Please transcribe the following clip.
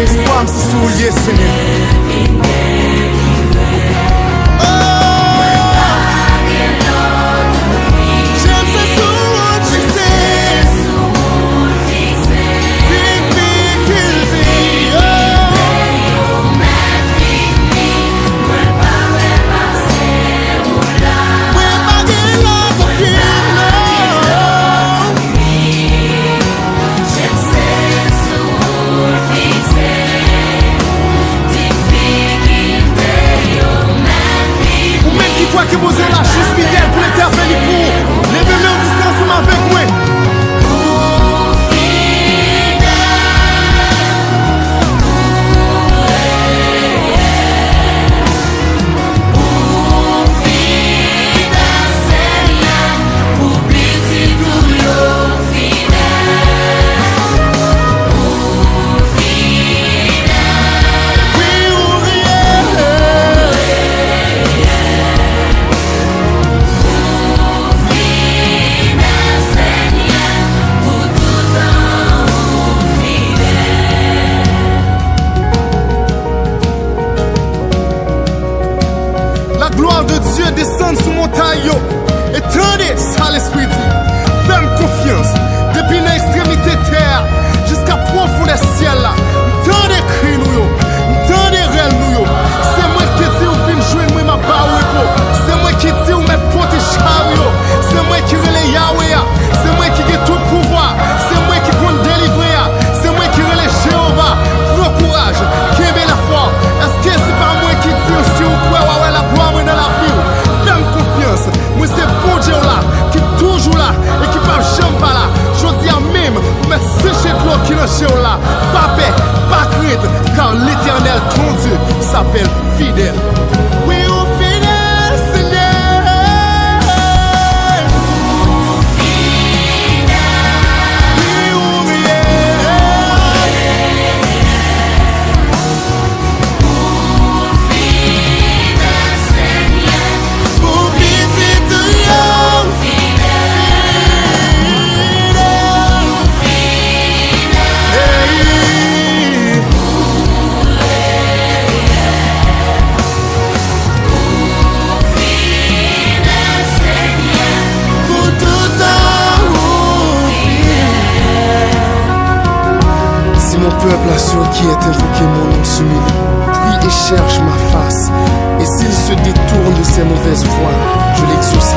espoir, c'est soulier, Seigneur. Que vous êtes la juste fidèle pour l'éternel pour les mêmes distances avec moi. La gloire de Dieu descend sur mon taillot. Et tendez, ça l'esprit dit. Fais-moi confiance. Depuis l'extrémité terre jusqu'à profond des ciels là. Tendez cri nous yo. Tendez réel nous yo. C'est moi qui dis ou fin jouer moi ma barre. C'est moi qui dis ou mettre porter chariot. C'est moi qui relais Yahweh. C'est moi qui ai tout pouvoir. C'est moi qui compte délivrer. C'est moi qui relais Jéhovah. Prends courage. Qui est la foi. Est-ce que c'est pas moi qui dis aussi ou quoi? Ouais, la gloire dans la vie. Fais-moi confiance. Moi c'est bon Dieu là. Qui est toujours là. Et qui parle jamais pas là. Je dis à même. Mais sécher de l'eau qui est chez là. Pas paix, pas crainte. Car l'éternel, ton Dieu, s'appelle fidèle. Oui, au fidèle, Seigneur. Mon peuple à ceux qui est invoqué mon nom s'humilie, prie et cherche ma face. Et s'il se détourne de ses mauvaises voies, je l'exauce.